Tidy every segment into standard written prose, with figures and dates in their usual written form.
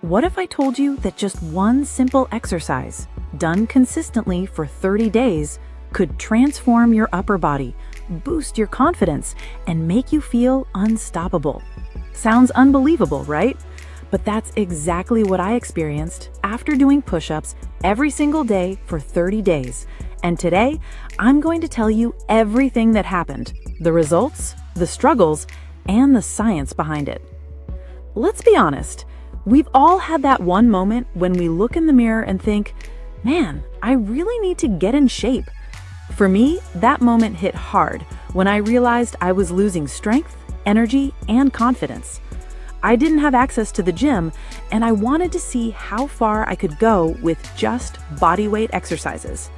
What if I told you that just one simple exercise, done consistently for 30 days, could transform your upper body, boost your confidence, and make you feel unstoppable? Sounds unbelievable, right? But that's exactly what I experienced after doing push-ups every single day for 30 days. And today, I'm going to tell you everything that happened, the results, the struggles, and the science behind it. Let's be honest. We've all had that one moment when we look in the mirror and think, man, I really need to get in shape. For me, that moment hit hard when I realized I was losing strength, energy, and confidence. I didn't have access to the gym, and I wanted to see how far I could go with just bodyweight exercises.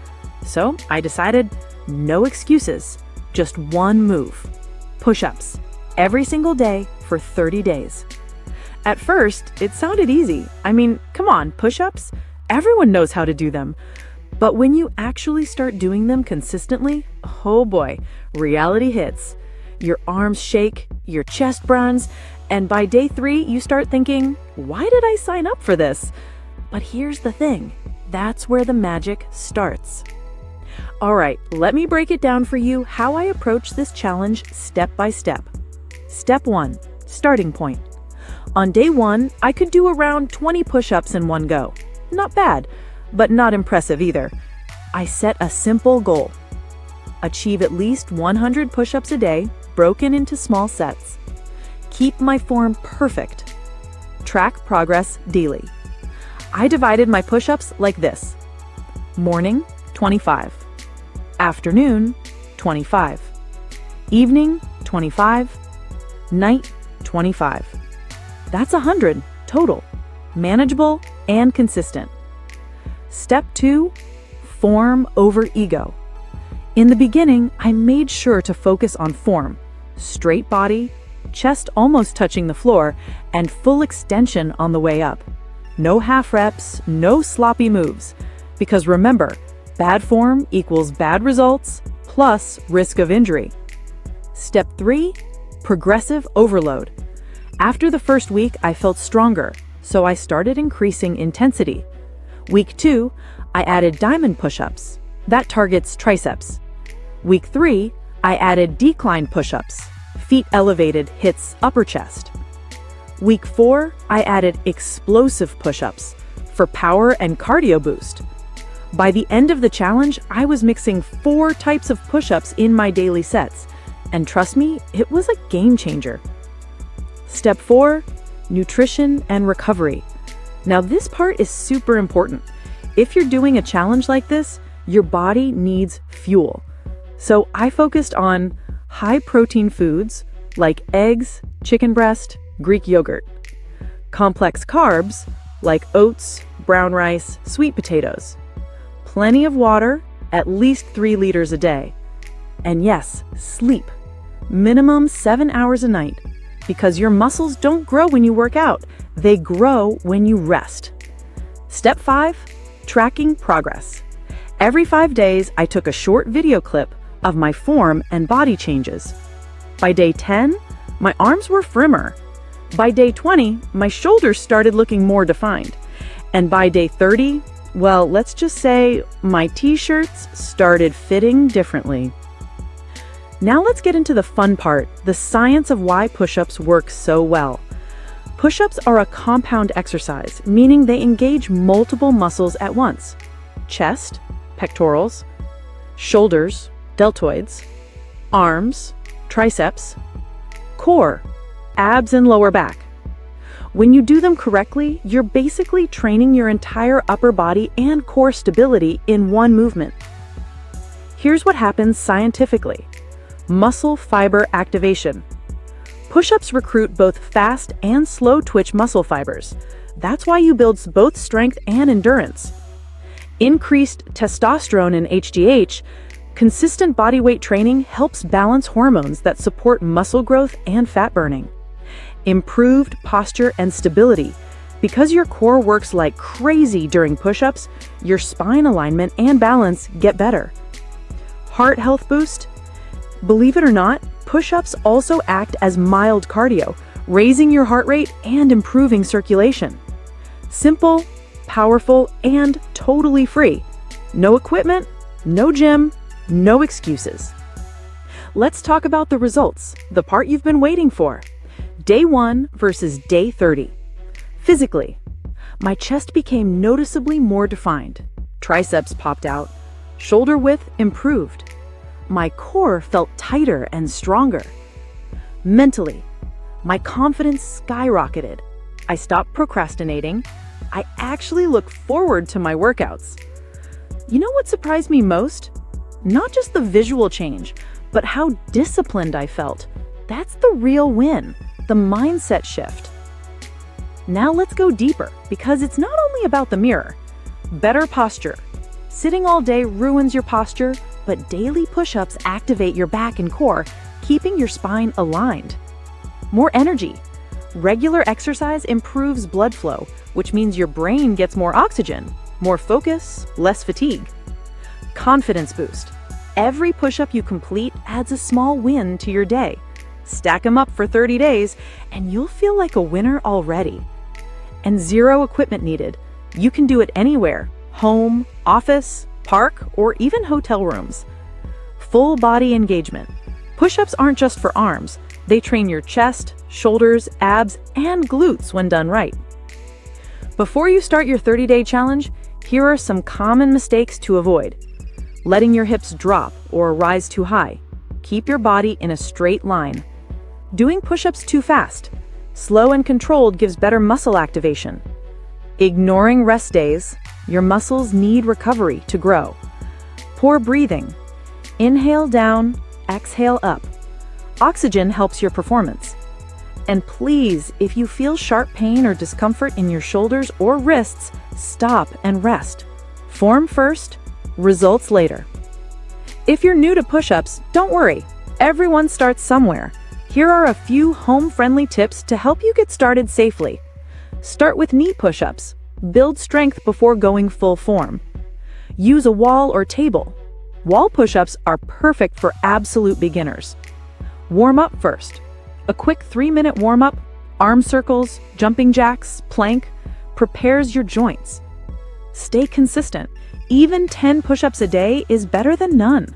So I decided, no excuses, just one move. Push-ups, every single day for 30 days. At first, it sounded easy. I mean, come on, push-ups? Everyone knows how to do them. But when you actually start doing them consistently, oh boy, reality hits. Your arms shake, your chest burns, and by day 3, you start thinking, why did I sign up for this? But here's the thing, that's where the magic starts. All right, let me break it down for you how I approach this challenge step by step. Step 1, starting point. On day 1, I could do around 20 push-ups in one go. Not bad, but not impressive either. I set a simple goal. Achieve at least 100 push-ups a day, broken into small sets. Keep my form perfect. Track progress daily. I divided my push-ups like this. Morning, 25. Afternoon, 25. Evening, 25. Night, 25. That's 100 total, manageable and consistent. Step 2, form over ego. In the beginning, I made sure to focus on form, straight body, chest almost touching the floor, and full extension on the way up. No half reps, no sloppy moves. Because remember, bad form equals bad results plus risk of injury. Step 3, progressive overload. After the first week, I felt stronger, so I started increasing intensity. Week 2, I added diamond push-ups. That targets triceps. Week 3, I added decline push-ups. Feet elevated hits upper chest. Week 4, I added explosive push-ups for power and cardio boost. By the end of the challenge, I was mixing 4 types of push-ups in my daily sets. And trust me, it was a game changer. Step 4, nutrition and recovery. Now this part is super important. If you're doing a challenge like this, your body needs fuel. So I focused on high protein foods like eggs, chicken breast, Greek yogurt. Complex carbs like oats, brown rice, sweet potatoes. Plenty of water, at least 3 liters a day. And yes, sleep. Minimum 7 hours a night. Because your muscles don't grow when you work out, they grow when you rest. Step 5, tracking progress. Every 5 days, I took a short video clip of my form and body changes. By day 10, my arms were firmer. By day 20, my shoulders started looking more defined. And by day 30, well, let's just say my t-shirts started fitting differently. Now let's get into the fun part, the science of why push-ups work so well. Push-ups are a compound exercise, meaning they engage multiple muscles at once. Chest, pectorals, shoulders, deltoids, arms, triceps, core, abs and lower back. When you do them correctly, you're basically training your entire upper body and core stability in one movement. Here's what happens scientifically. Muscle fiber activation. Push-ups recruit both fast and slow twitch muscle fibers. That's why you build both strength and endurance. Increased testosterone and HGH. Consistent body weight training helps balance hormones that support muscle growth and fat burning. Improved posture and stability. Because your core works like crazy during push-ups, your spine alignment and balance get better. Heart health boost. Believe it or not, push-ups also act as mild cardio, raising your heart rate and improving circulation. Simple, powerful, and totally free. No equipment, no gym, no excuses. Let's talk about the results, the part you've been waiting for. Day 1 versus day 30. Physically, my chest became noticeably more defined. Triceps popped out. Shoulder width improved. My core felt tighter and stronger. Mentally, my confidence skyrocketed. I stopped procrastinating. I actually looked forward to my workouts. You know what surprised me most? Not just the visual change, but how disciplined I felt. That's the real win, the mindset shift. Now let's go deeper, because it's not only about the mirror. Better posture. Sitting all day ruins your posture, but daily push-ups activate your back and core, keeping your spine aligned. More energy. Regular exercise improves blood flow, which means your brain gets more oxygen, more focus, less fatigue. Confidence boost. Every push-up you complete adds a small win to your day. Stack them up for 30 days, and you'll feel like a winner already. And zero equipment needed. You can do it anywhere: home, office, park, or even hotel rooms. Full body engagement. Push-ups aren't just for arms. They train your chest, shoulders, abs, and glutes when done right. Before you start your 30-day challenge, here are some common mistakes to avoid. Letting your hips drop or rise too high. Keep your body in a straight line. Doing push-ups too fast. Slow and controlled gives better muscle activation. Ignoring rest days. Your muscles need recovery to grow. Poor breathing. Inhale down, exhale up. Oxygen helps your performance. And please, if you feel sharp pain or discomfort in your shoulders or wrists, stop and rest. Form first, results later. If you're new to push-ups, don't worry. Everyone starts somewhere. Here are a few home-friendly tips to help you get started safely. Start with knee push-ups. Build strength before going full form. Use a wall or table. Wall push-ups are perfect for absolute beginners. Warm up first. A quick 3-minute warm-up, arm circles, jumping jacks, plank, prepares your joints. Stay consistent. Even 10 push-ups a day is better than none.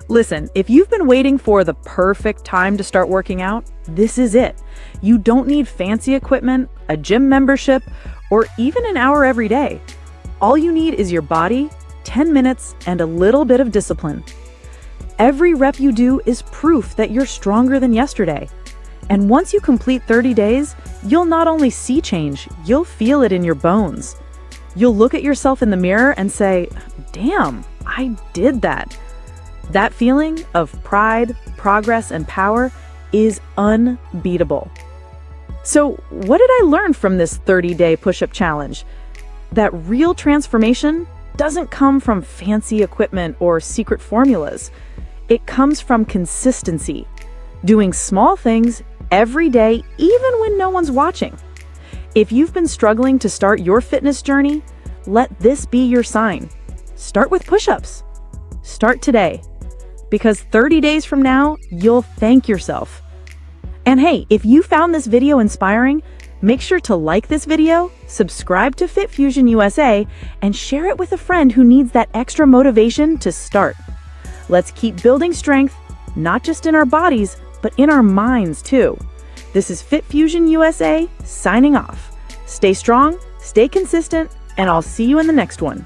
Listen, if you've been waiting for the perfect time to start working out, this is it. You don't need fancy equipment, a gym membership, or even an hour every day. All you need is your body, 10 minutes, and a little bit of discipline. Every rep you do is proof that you're stronger than yesterday. And once you complete 30 days, you'll not only see change, you'll feel it in your bones. You'll look at yourself in the mirror and say, "Damn, I did that." That feeling of pride, progress, and power is unbeatable. So, what did I learn from this 30-day push-up challenge? That real transformation doesn't come from fancy equipment or secret formulas. It comes from consistency, doing small things every day, even when no one's watching. If you've been struggling to start your fitness journey, let this be your sign. Start with push-ups. Start today, because 30 days from now, you'll thank yourself. And hey, if you found this video inspiring, make sure to like this video, subscribe to FitFusion USA, and share it with a friend who needs that extra motivation to start. Let's keep building strength, not just in our bodies, but in our minds too. This is FitFusion USA signing off. Stay strong, stay consistent, and I'll see you in the next one.